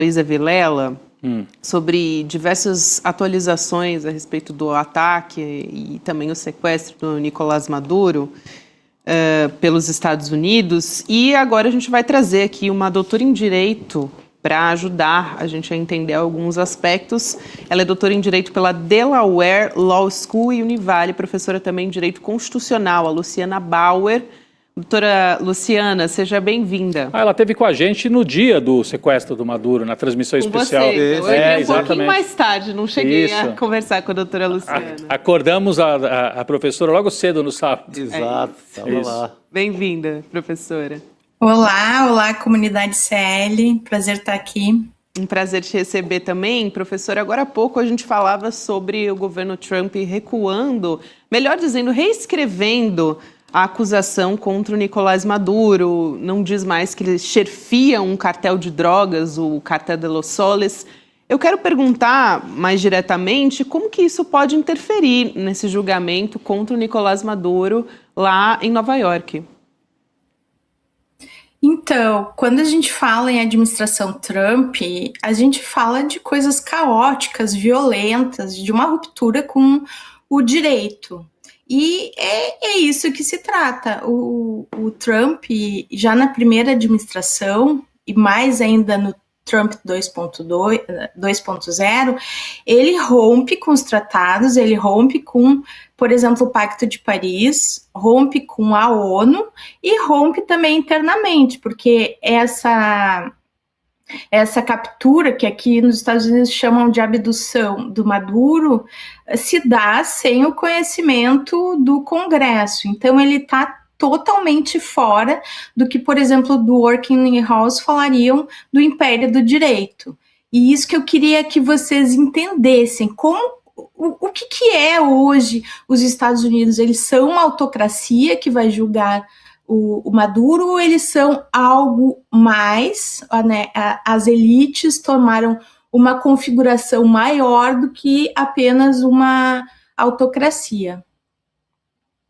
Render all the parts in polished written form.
Luiza Vilela sobre diversas atualizações a respeito do ataque e também o sequestro do Nicolás Maduro pelos Estados Unidos. E agora a gente vai trazer aqui uma doutora em Direito para ajudar a gente a entender alguns aspectos. Ela é doutora em Direito pela Delaware Law School e Univale, professora também em Direito Constitucional, a Luciana Bauer. Doutora Luciana, seja bem-vinda. Ela esteve com a gente no dia do sequestro do Maduro, na transmissão especial. Você. Eu um pouquinho mais tarde, não cheguei a conversar com a doutora Luciana. Acordamos a professora logo cedo no sábado. Exato, estava lá. Bem-vinda, professora. Olá, comunidade CL, prazer estar aqui. Um prazer te receber também, professora. Agora há pouco a gente falava sobre o governo Trump recuando, melhor dizendo, reescrevendo a acusação contra o Nicolás Maduro. Não diz mais que ele chefia um cartel de drogas, o Cartel de los Soles. Eu quero perguntar mais diretamente como que isso pode interferir nesse julgamento contra o Nicolás Maduro lá em Nova York. Então, quando a gente fala em administração Trump, a gente fala de coisas caóticas, violentas, de uma ruptura com o direito. E é isso que se trata. O Trump, já na primeira administração, e mais ainda no Trump 2.0, ele rompe com os tratados, ele rompe com, por exemplo, o Pacto de Paris, rompe com a ONU e rompe também internamente, porque essa captura, que aqui nos Estados Unidos chamam de abdução do Maduro, se dá sem o conhecimento do Congresso. Então, ele está totalmente fora do que, por exemplo, do Working House falariam do Império do Direito. E isso que eu queria que vocês entendessem, o que é hoje os Estados Unidos. Eles são uma autocracia que vai julgar o Maduro, ou eles são algo mais, né? As elites tomaram uma configuração maior do que apenas uma autocracia.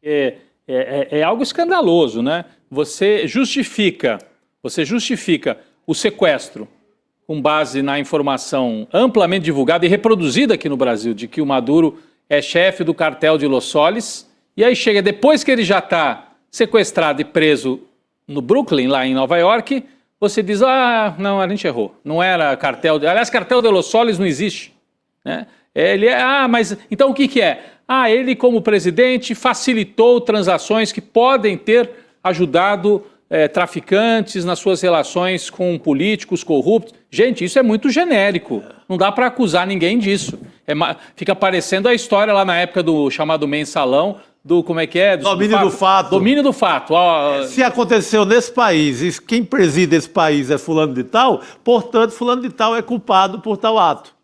É algo escandaloso, né? Você justifica o sequestro com base na informação amplamente divulgada e reproduzida aqui no Brasil de que o Maduro é chefe do cartel de Los Soles, e aí chega depois que ele já está sequestrado e preso no Brooklyn, lá em Nova York, você diz, não, a gente errou, não era cartel, aliás, cartel de Los Soles não existe, né? Mas então o que é? Ele como presidente facilitou transações que podem ter ajudado traficantes nas suas relações com políticos corruptos. Gente, isso é muito genérico, não dá para acusar ninguém disso. Fica parecendo a história lá na época do chamado mensalão, como é que é? Domínio do fato. Domínio do fato. Se aconteceu nesse país, e quem preside esse país é fulano de tal, portanto, fulano de tal é culpado por tal ato.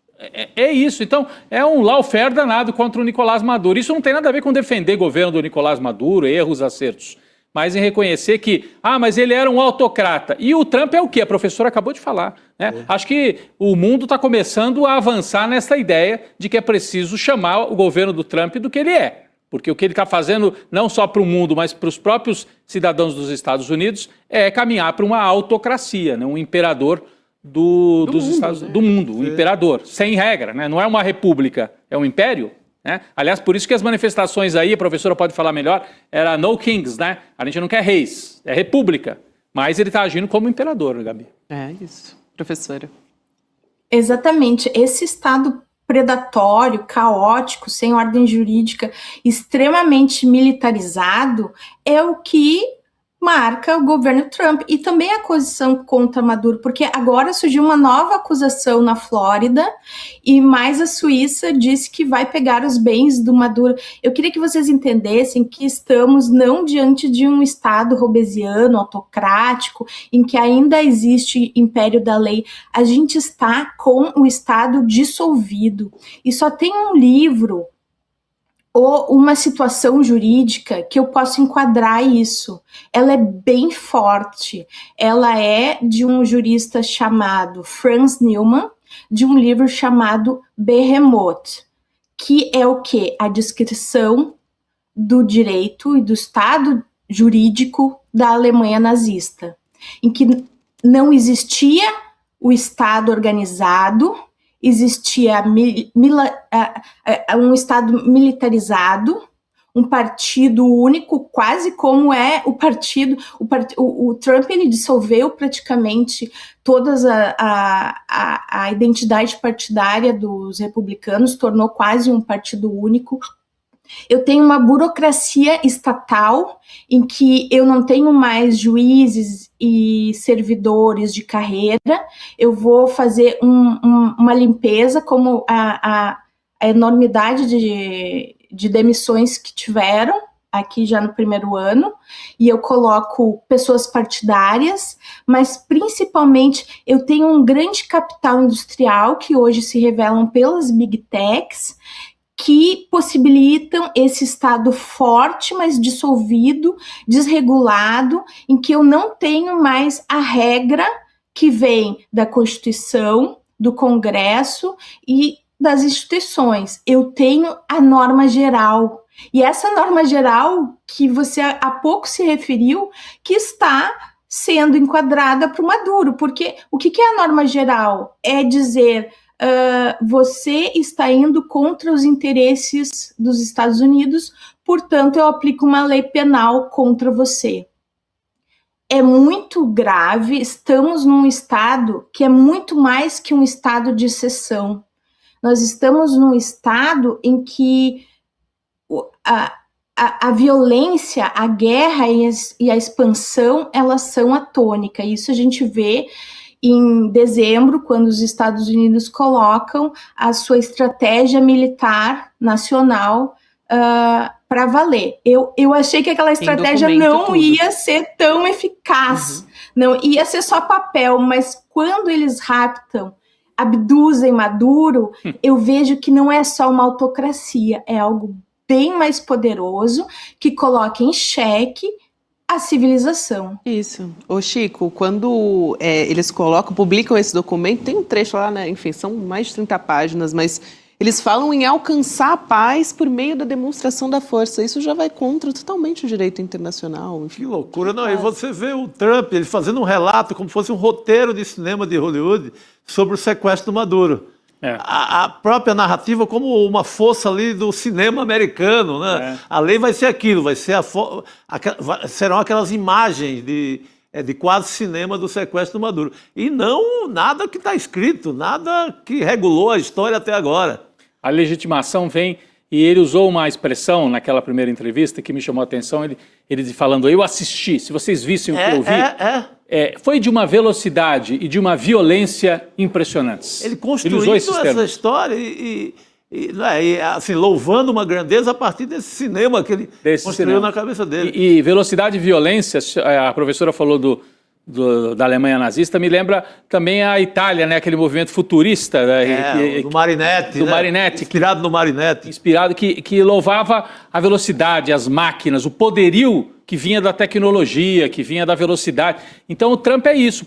É isso. Então, é um lawfare danado contra o Nicolás Maduro. Isso não tem nada a ver com defender o governo do Nicolás Maduro, erros, acertos, mas em reconhecer que, mas ele era um autocrata. E o Trump é o quê? A professora acabou de falar, né? Acho que o mundo está começando a avançar nessa ideia de que é preciso chamar o governo do Trump do que ele é. Porque o que ele está fazendo, não só para o mundo, mas para os próprios cidadãos dos Estados Unidos, é caminhar para uma autocracia, né? Um imperador do mundo, um imperador, sem regra, né? Não é uma república, é um império, né? Aliás, por isso que as manifestações aí, a professora pode falar melhor, era no kings, né? A gente não quer reis, é república, mas ele está agindo como imperador, Gabi. É isso, professora. Exatamente, esse Estado predatório, caótico, sem ordem jurídica, extremamente militarizado, é o que marca o governo Trump. E também a acusação contra Maduro, porque agora surgiu uma nova acusação na Flórida, e mais a Suíça disse que vai pegar os bens do Maduro. Eu queria que vocês entendessem que estamos não diante de um Estado robesiano, autocrático, em que ainda existe império da lei. A gente está com o Estado dissolvido. E só tem um livro ou uma situação jurídica que eu posso enquadrar isso. Ela é bem forte. Ela é de um jurista chamado Franz Neumann, de um livro chamado Behemoth, que é o quê? A descrição do direito e do Estado jurídico da Alemanha nazista, em que não existia o Estado organizado, existia um Estado militarizado, um partido único, quase como é o partido. O Trump, ele dissolveu praticamente todas a identidade partidária dos republicanos, tornou quase um partido único. Eu tenho uma burocracia estatal em que eu não tenho mais juízes e servidores de carreira. Eu vou fazer uma limpeza, como a enormidade de demissões que tiveram aqui já no primeiro ano, e eu coloco pessoas partidárias, mas principalmente eu tenho um grande capital industrial que hoje se revelam pelas Big Techs, que possibilitam esse Estado forte, mas dissolvido, desregulado, em que eu não tenho mais a regra que vem da Constituição, do Congresso e das instituições. Eu tenho a norma geral. E essa norma geral, que você há pouco se referiu, que está sendo enquadrada para o Maduro. Porque o que é a norma geral? É dizer... você está indo contra os interesses dos Estados Unidos, portanto, eu aplico uma lei penal contra você. É muito grave, estamos num estado que é muito mais que um estado de exceção. Nós estamos num estado em que a violência, a guerra e a expansão, elas são a tônica. Isso a gente vê em dezembro, quando os Estados Unidos colocam a sua estratégia militar nacional para valer. Eu achei que aquela estratégia não ia ser tão eficaz, não ia ser só papel, mas quando eles raptam, abduzem Maduro, eu vejo que não é só uma autocracia, é algo bem mais poderoso, que coloca em xeque a civilização. Isso. Ô Chico, quando eles publicam esse documento, tem um trecho lá, né? Enfim, são mais de 30 páginas, mas eles falam em alcançar a paz por meio da demonstração da força. Isso já vai contra totalmente o direito internacional. Enfim. Que loucura, não? E você vê o Trump, ele fazendo um relato, como se fosse um roteiro de cinema de Hollywood, sobre o sequestro do Maduro. A própria narrativa como uma força ali do cinema americano, né? A lei vai ser aquilo, vai ser serão aquelas imagens de quase cinema do sequestro do Maduro. E não nada que está escrito, nada que regulou a história até agora. A legitimação vem, e ele usou uma expressão naquela primeira entrevista que me chamou a atenção, ele falando, eu assisti, se vocês vissem o que eu vi, foi de uma velocidade e de uma violência impressionantes. Ele construiu essa história e assim, louvando uma grandeza a partir desse cinema que ele construiu na cabeça dele. E velocidade e violência, a professora falou da Alemanha nazista, me lembra também a Itália, né? Aquele movimento futurista. Do Marinetti. Marinetti. Inspirado no Marinetti. Inspirado, que louvava a velocidade, as máquinas, o poderio que vinha da tecnologia, que vinha da velocidade. Então o Trump é isso.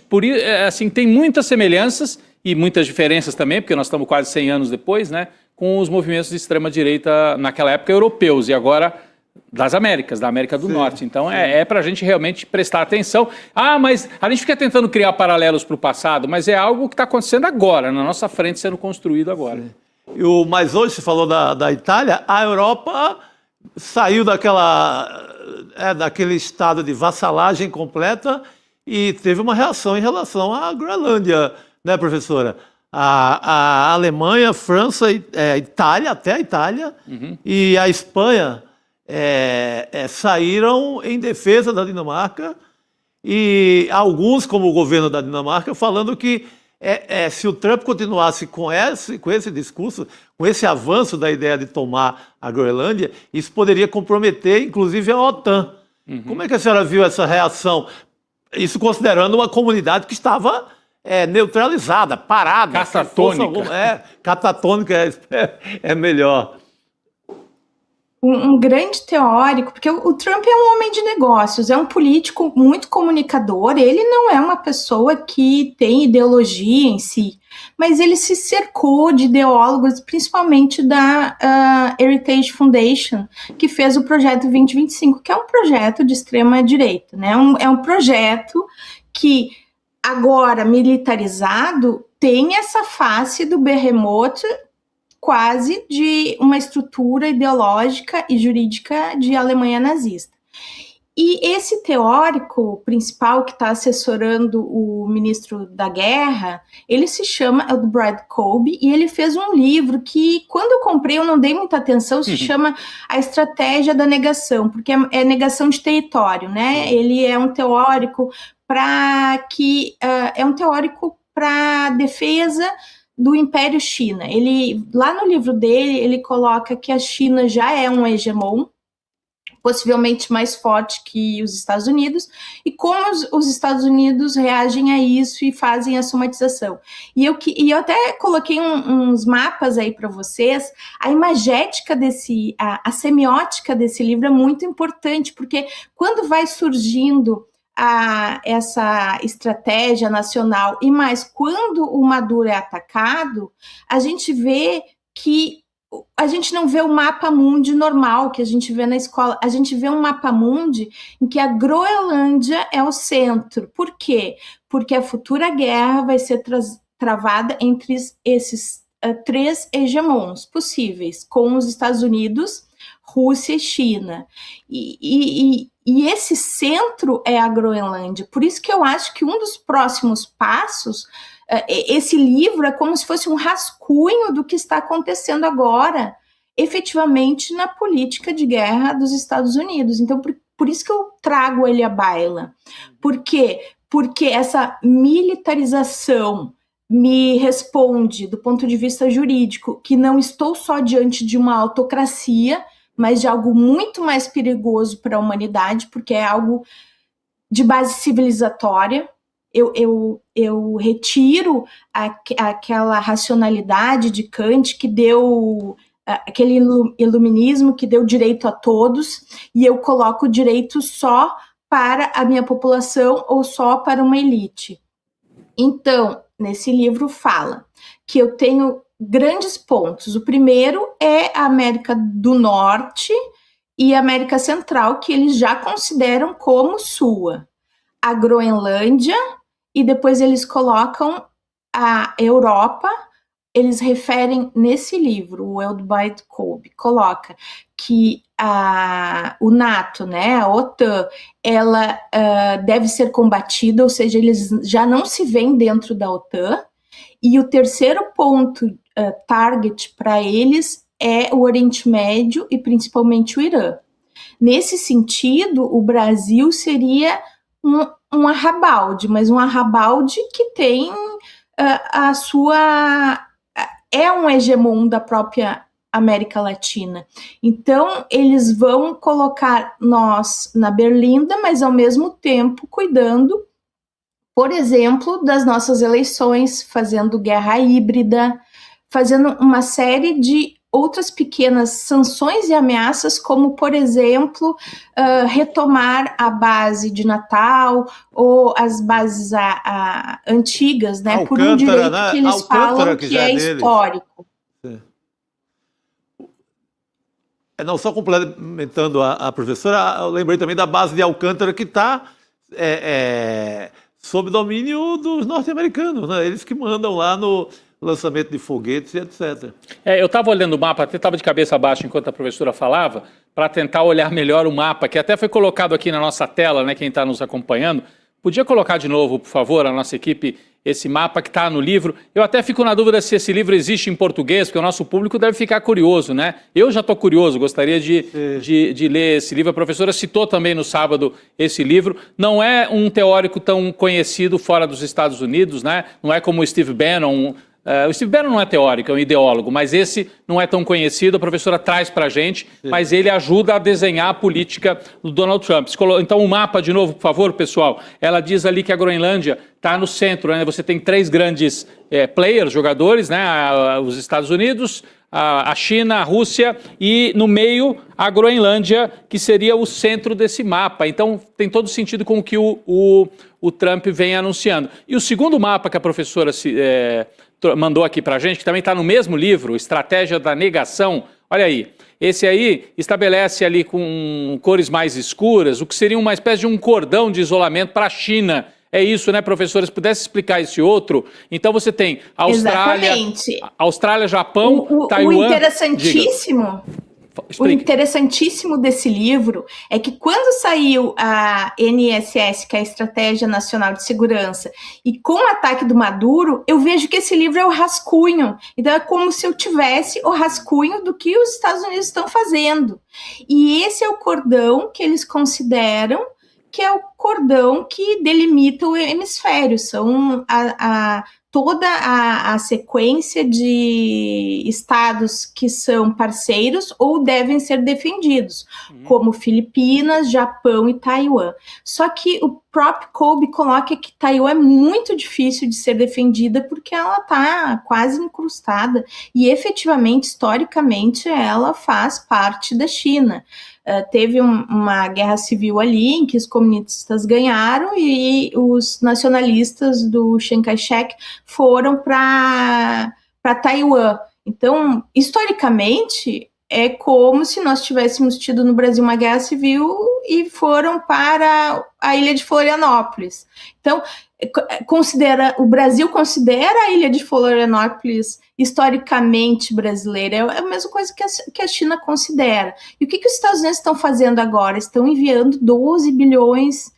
Assim, tem muitas semelhanças e muitas diferenças também, porque nós estamos quase 100 anos depois, né? Com os movimentos de extrema-direita, naquela época, europeus, e agora das Américas, da América do Norte. Então é para a gente realmente prestar atenção. Mas a gente fica tentando criar paralelos para o passado, mas é algo que está acontecendo agora, na nossa frente, sendo construído agora. Mas hoje, você falou da Itália, a Europa saiu daquele estado de vassalagem completa e teve uma reação em relação à Groenlândia, né, professora? A Alemanha, a França, Itália, até a Itália, e a Espanha saíram em defesa da Dinamarca, e alguns, como o governo da Dinamarca, falando que se o Trump continuasse com esse discurso, com esse avanço da ideia de tomar a Groenlândia, isso poderia comprometer, inclusive, a OTAN. Como é que a senhora viu essa reação? Isso considerando uma comunidade que estava neutralizada, parada. Catatônica. Catatônica é melhor. Um grande teórico, porque o Trump é um homem de negócios, é um político muito comunicador, ele não é uma pessoa que tem ideologia em si, mas ele se cercou de ideólogos, principalmente da Heritage Foundation, que fez o projeto 2025, que é um projeto de extrema direita, né? É um projeto que agora militarizado, tem essa face do Behemoth quase de uma estrutura ideológica e jurídica de Alemanha nazista. E esse teórico principal que está assessorando o ministro da Guerra, ele se chama Eldbrad Kolbe, e ele fez um livro que, quando eu comprei, eu não dei muita atenção, se chama A Estratégia da Negação, porque é negação de território, né? Ele é um teórico para defesa do Império China. Ele, lá no livro dele, ele coloca que a China já é um hegemon, possivelmente mais forte que os Estados Unidos, e como os Estados Unidos reagem a isso e fazem a somatização. E eu até coloquei uns mapas aí para vocês. A imagética a semiótica desse livro é muito importante, porque quando vai surgindo essa estratégia nacional, e mais quando o Maduro é atacado, a gente vê que a gente não vê o mapa mundi normal que a gente vê na escola, a gente vê um mapa mundi em que a Groenlândia é o centro. Por quê? Porque a futura guerra vai ser travada entre esses 3 hegemons possíveis, com os Estados Unidos, Rússia e China. E esse centro é a Groenlândia. Por isso que eu acho que um dos próximos passos, esse livro é como se fosse um rascunho do que está acontecendo agora, efetivamente, na política de guerra dos Estados Unidos. Então, por isso que eu trago ele à baila. Por quê? Porque essa militarização me responde, do ponto de vista jurídico, que não estou só diante de uma autocracia, mas de algo muito mais perigoso para a humanidade, porque é algo de base civilizatória. Eu retiro aquela racionalidade de Kant que deu aquele iluminismo que deu direito a todos, e eu coloco o direito só para a minha população ou só para uma elite. Então, nesse livro fala que eu tenho grandes pontos. O primeiro é a América do Norte e a América Central, que eles já consideram como sua. A Groenlândia, e depois eles colocam a Europa. Eles referem nesse livro, o Eldbrad Kolbe coloca que o NATO, né, a OTAN, ela deve ser combatida, ou seja, eles já não se veem dentro da OTAN. E o terceiro ponto, target para eles, é o Oriente Médio e principalmente o Irã. Nesse sentido, o Brasil seria um arrabalde, mas um arrabalde que tem a sua... é um hegemon da própria América Latina. Então, eles vão colocar nós na berlinda, mas ao mesmo tempo cuidando, por exemplo, das nossas eleições, fazendo guerra híbrida, fazendo uma série de outras pequenas sanções e ameaças, como, por exemplo, retomar a base de Natal ou as bases antigas, né, por um direito, né, que eles falam que é histórico. Não, só complementando a professora, eu lembrei também da base de Alcântara, que está sob domínio dos norte-americanos, né? Eles que mandam lá no lançamento de foguetes e etc. Eu estava olhando o mapa, até estava de cabeça baixa enquanto a professora falava, para tentar olhar melhor o mapa, que até foi colocado aqui na nossa tela, né, quem está nos acompanhando. Podia colocar de novo, por favor, a nossa equipe, esse mapa que está no livro. Eu até fico na dúvida se esse livro existe em português, porque o nosso público deve ficar curioso, né? Eu já estou curioso, gostaria de ler esse livro. A professora citou também no sábado esse livro. Não é um teórico tão conhecido fora dos Estados Unidos, né? Não é como o Steve Bannon. O Steve Bannon não é teórico, é um ideólogo, mas esse não é tão conhecido, a professora traz para a gente, mas ele ajuda a desenhar a política do Donald Trump. Então o mapa de novo, por favor, pessoal. Ela diz ali que a Groenlândia está no centro, né? Você tem 3 grandes players, jogadores, né? Os Estados Unidos, a China, a Rússia e no meio a Groenlândia, que seria o centro desse mapa. Então tem todo sentido com o que o Trump vem anunciando. E o segundo mapa que a professora mandou aqui para a gente, que também está no mesmo livro, Estratégia da Negação, olha aí, esse aí estabelece ali com cores mais escuras o que seria uma espécie de um cordão de isolamento para a China É isso, né, professora? Se pudesse explicar esse outro, então você tem Austrália, Japão, Taiwan... O interessantíssimo desse livro é que quando saiu a NSS, que é a Estratégia Nacional de Segurança, e com o ataque do Maduro, eu vejo que esse livro é o rascunho. Então é como se eu tivesse o rascunho do que os Estados Unidos estão fazendo. E esse é o cordão que eles consideram que é o cordão que delimita o hemisfério. São toda a sequência de estados que são parceiros ou devem ser defendidos, como Filipinas, Japão e Taiwan. Só que o próprio Kolbe coloca que Taiwan é muito difícil de ser defendida porque ela está quase incrustada e, efetivamente, historicamente, ela faz parte da China. Teve uma guerra civil ali em que os comunistas ganharam e os nacionalistas do Chiang Kai-shek foram para Taiwan. Então, historicamente, é como se nós tivéssemos tido no Brasil uma guerra civil e foram para a ilha de Florianópolis. Então, o Brasil considera a ilha de Florianópolis historicamente brasileira, é a mesma coisa que a China considera. E o que os Estados Unidos estão fazendo agora? Estão enviando 12 bilhões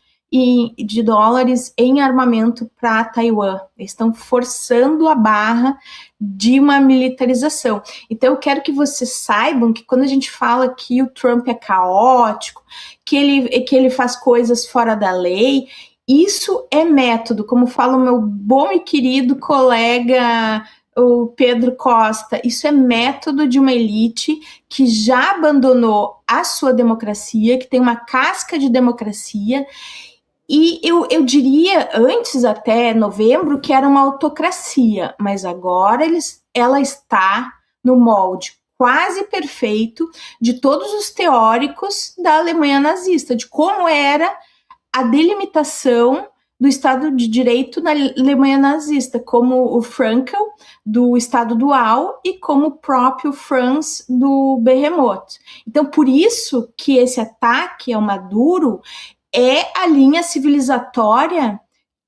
de dólares em armamento para Taiwan. Eles estão forçando a barra de uma militarização. Então eu quero que vocês saibam que quando a gente fala que o Trump é caótico, que ele faz coisas fora da lei, isso é método, como fala o meu bom e querido colega o Pedro Costa, isso é método de uma elite que já abandonou a sua democracia, que tem uma casca de democracia, e eu diria, antes até novembro, que era uma autocracia, mas agora ela está no molde quase perfeito de todos os teóricos da Alemanha nazista, de como era a delimitação do Estado de Direito na Alemanha nazista, como o Frankl, do Estado Dual, e como o próprio Franz, do Behemoth. Então, por isso que esse ataque ao Maduro é a linha civilizatória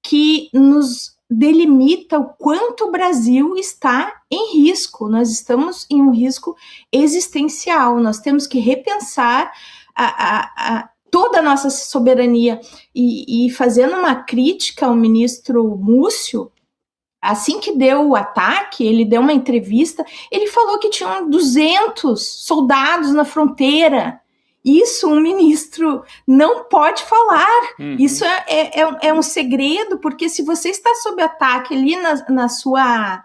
que nos delimita o quanto o Brasil está em risco. Nós estamos em um risco existencial. Nós temos que repensar toda a nossa soberania. E fazendo uma crítica ao ministro Múcio, assim que deu o ataque, ele deu uma entrevista, ele falou que tinham 200 soldados na fronteira. Isso um ministro não pode falar. Isso é um segredo, porque se você está sob ataque ali na sua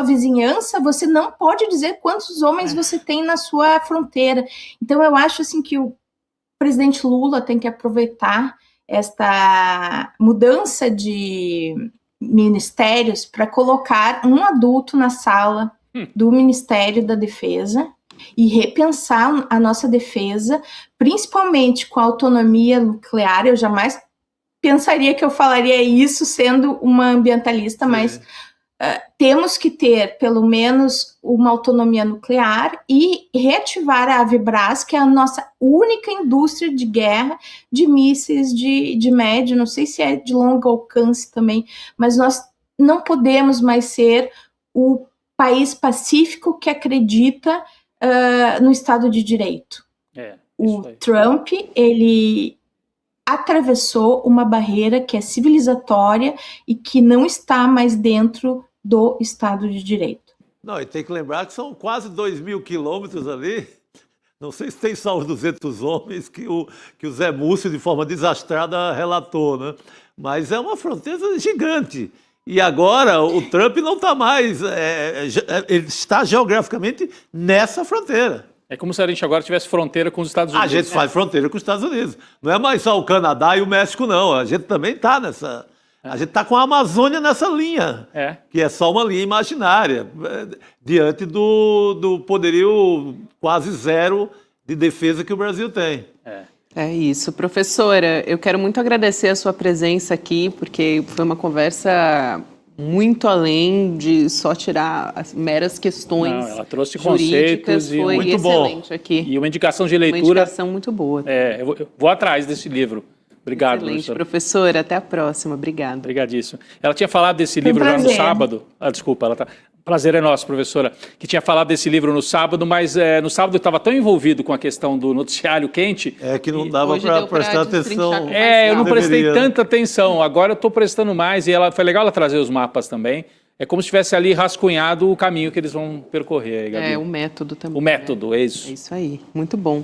vizinhança, você não pode dizer quantos homens você tem na sua fronteira. Então eu acho assim que o presidente Lula tem que aproveitar esta mudança de ministérios para colocar um adulto na sala do Ministério da Defesa e repensar a nossa defesa, principalmente com a autonomia nuclear. Eu jamais pensaria que eu falaria isso sendo uma ambientalista, mas temos que ter pelo menos uma autonomia nuclear e reativar a Avibras, que é a nossa única indústria de guerra de mísseis de médio, não sei se é de longo alcance também, mas nós não podemos mais ser o país pacífico que acredita no Estado de Direito. O Trump, ele atravessou uma barreira que é civilizatória e que não está mais dentro do Estado de Direito. Não, e tem que lembrar que são quase 2.000 quilômetros ali. Não sei se tem só os 200 homens que o Zé Múcio, de forma desastrada, relatou, né? Mas é uma fronteira gigante. E agora o Trump não está mais... ele está geograficamente nessa fronteira. É como se a gente agora tivesse fronteira com os Estados Unidos. A gente faz fronteira com os Estados Unidos. Não é mais só o Canadá e o México, não. A gente também está nessa... A gente está com a Amazônia nessa linha, que é só uma linha imaginária, diante do poderio quase zero de defesa que o Brasil tem. É isso. Professora, eu quero muito agradecer a sua presença aqui, porque foi uma conversa muito além de só tirar as meras questões. Ela trouxe conceitos e foi muito excelente bom. Aqui. E uma indicação de leitura. Uma indicação muito boa. Eu vou atrás desse livro. Obrigado, Excelente, professora. Até a próxima. Obrigada. Obrigadíssimo. Ela tinha falado desse livro já no sábado. Desculpa, ela tá... Prazer é nosso, professora, que tinha falado desse livro no sábado, mas no sábado eu estava tão envolvido com a questão do noticiário quente... que não dava para prestar atenção. Eu não prestei tanta atenção, agora eu estou prestando mais, e foi legal ela trazer os mapas também. É como se tivesse ali rascunhado o caminho que eles vão percorrer aí, Gabi. O método também. O método, né? é isso. É isso aí, muito bom.